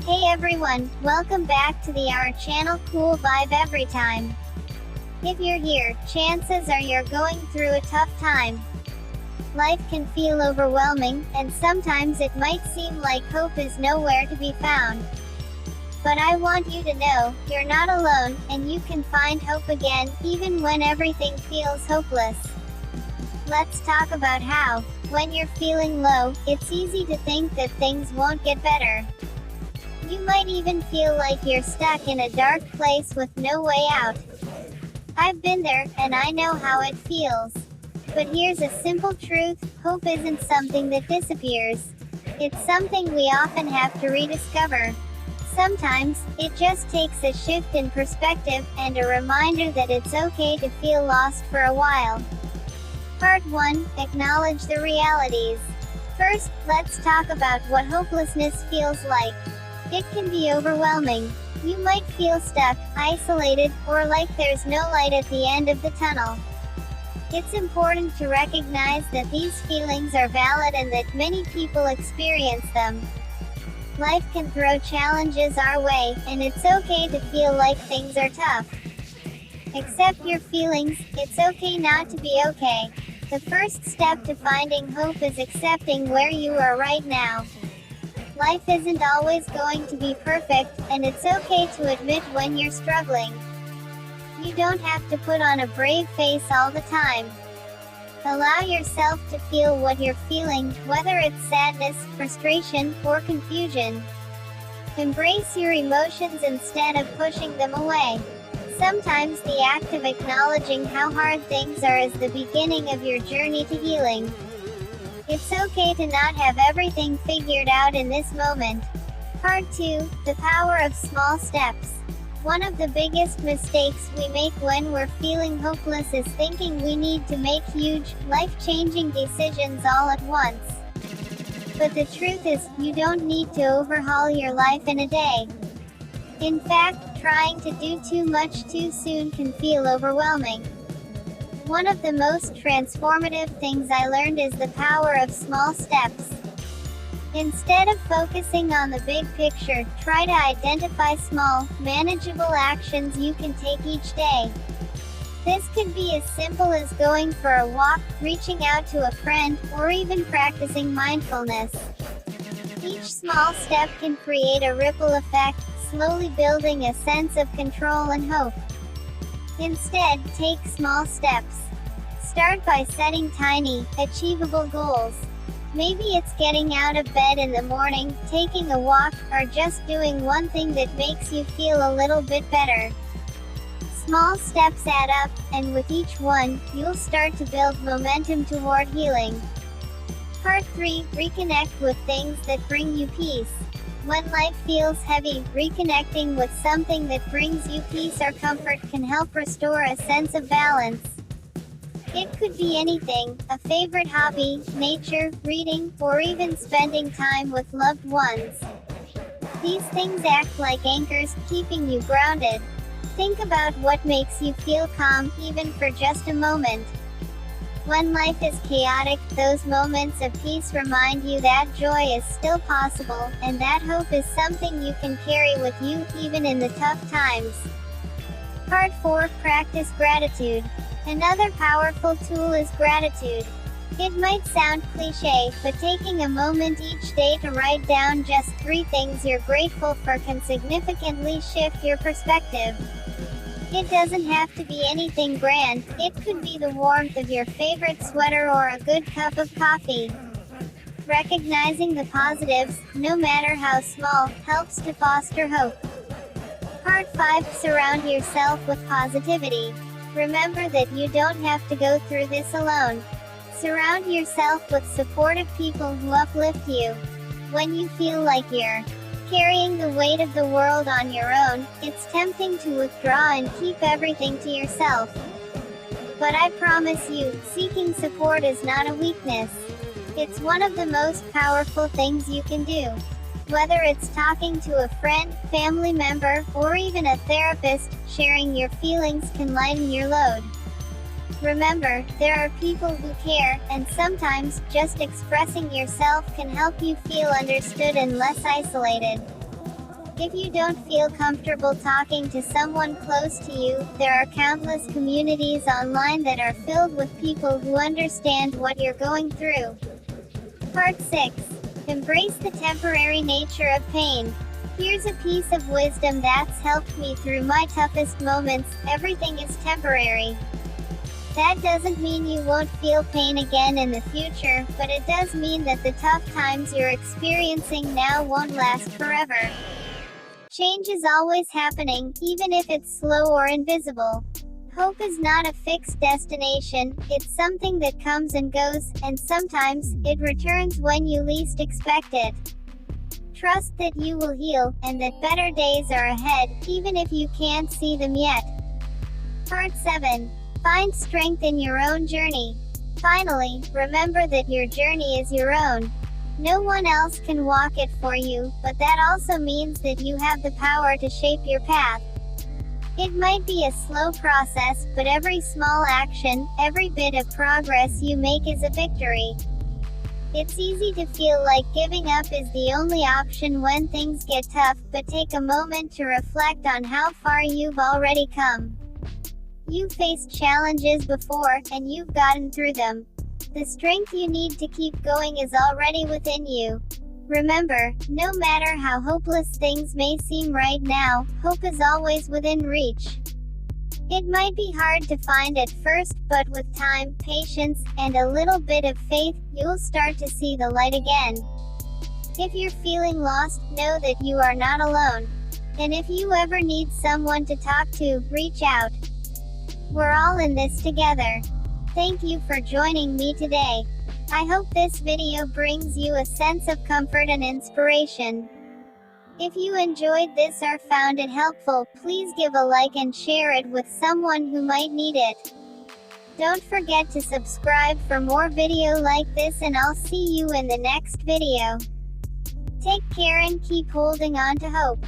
Hey everyone, welcome back to our channel Cool Vibe Every Time. If you're here, chances are you're going through a tough time. Life can feel overwhelming, and sometimes it might seem like hope is nowhere to be found. But I want you to know, you're not alone, and you can find hope again, even when everything feels hopeless. Let's talk about how, when you're feeling low, it's easy to think that things won't get better. You might even feel like you're stuck in a dark place with no way out. I've been there, and I know how it feels. But here's a simple truth: hope isn't something that disappears. It's something we often have to rediscover. Sometimes, it just takes a shift in perspective, and a reminder that it's okay to feel lost for a while. Part 1. Acknowledge the realities. First, let's talk about what hopelessness feels like. It can be overwhelming. You might feel stuck, isolated, or like there's no light at the end of the tunnel. It's important to recognize that these feelings are valid and that many people experience them. Life can throw challenges our way, and it's okay to feel like things are tough. Accept your feelings. It's okay not to be okay. The first step to finding hope is accepting where you are right now. Life isn't always going to be perfect, and it's okay to admit when you're struggling. You don't have to put on a brave face all the time. Allow yourself to feel what you're feeling, whether it's sadness, frustration, or confusion. Embrace your emotions instead of pushing them away. Sometimes the act of acknowledging how hard things are is the beginning of your journey to healing. It's okay to not have everything figured out in this moment. Part 2. The power of small steps. One of the biggest mistakes we make when we're feeling hopeless is thinking we need to make huge, life-changing decisions all at once. But the truth is, you don't need to overhaul your life in a day. In fact, trying to do too much too soon can feel overwhelming. One of the most transformative things I learned is the power of small steps. Instead of focusing on the big picture, try to identify small, manageable actions you can take each day. This could be as simple as going for a walk, reaching out to a friend, or even practicing mindfulness. Each small step can create a ripple effect, slowly building a sense of control and hope. Instead, take small steps. Start by setting tiny, achievable goals. Maybe it's getting out of bed in the morning, taking a walk, or just doing one thing that makes you feel a little bit better. Small steps add up, and with each one, you'll start to build momentum toward healing. Part 3. Reconnect with things that bring you peace. When life feels heavy, reconnecting with something that brings you peace or comfort can help restore a sense of balance. It could be anything: a favorite hobby, nature, reading, or even spending time with loved ones. These things act like anchors, keeping you grounded. Think about what makes you feel calm, even for just a moment. When life is chaotic, those moments of peace remind you that joy is still possible, and that hope is something you can carry with you, even in the tough times. Part 4. Practice gratitude. Another powerful tool is gratitude. It might sound cliché, but taking a moment each day to write down just 3 things you're grateful for can significantly shift your perspective. It doesn't have to be anything grand. It could be the warmth of your favorite sweater or a good cup of coffee. Recognizing the positives, no matter how small, helps to foster hope. Part 5. Surround yourself with positivity. Remember that you don't have to go through this alone. Surround yourself with supportive people who uplift you. When you feel like you're carrying the weight of the world on your own, it's tempting to withdraw and keep everything to yourself. But I promise you, seeking support is not a weakness. It's one of the most powerful things you can do. Whether it's talking to a friend, family member, or even a therapist, sharing your feelings can lighten your load. Remember, there are people who care, and sometimes, just expressing yourself can help you feel understood and less isolated. If you don't feel comfortable talking to someone close to you, there are countless communities online that are filled with people who understand what you're going through. Part 6. Embrace the temporary nature of pain. Here's a piece of wisdom that's helped me through my toughest moments: everything is temporary. That doesn't mean you won't feel pain again in the future, but it does mean that the tough times you're experiencing now won't last forever. Change is always happening, even if it's slow or invisible. Hope is not a fixed destination, it's something that comes and goes, and sometimes, it returns when you least expect it. Trust that you will heal, and that better days are ahead, even if you can't see them yet. Part 7. Find strength in your own journey. Finally, remember that your journey is your own. No one else can walk it for you, but that also means that you have the power to shape your path. It might be a slow process, but every small action, every bit of progress you make is a victory. It's easy to feel like giving up is the only option when things get tough, but take a moment to reflect on how far you've already come. You've faced challenges before, and you've gotten through them. The strength you need to keep going is already within you. Remember, no matter how hopeless things may seem right now, hope is always within reach. It might be hard to find at first, but with time, patience, and a little bit of faith, you'll start to see the light again. If you're feeling lost, know that you are not alone. And if you ever need someone to talk to, reach out. We're all in this together. Thank you for joining me today. I hope this video brings you a sense of comfort and inspiration. If you enjoyed this or found it helpful, please give a like and share it with someone who might need it. Don't forget to subscribe for more video like this, and I'll see you in the next video. Take care and keep holding on to hope.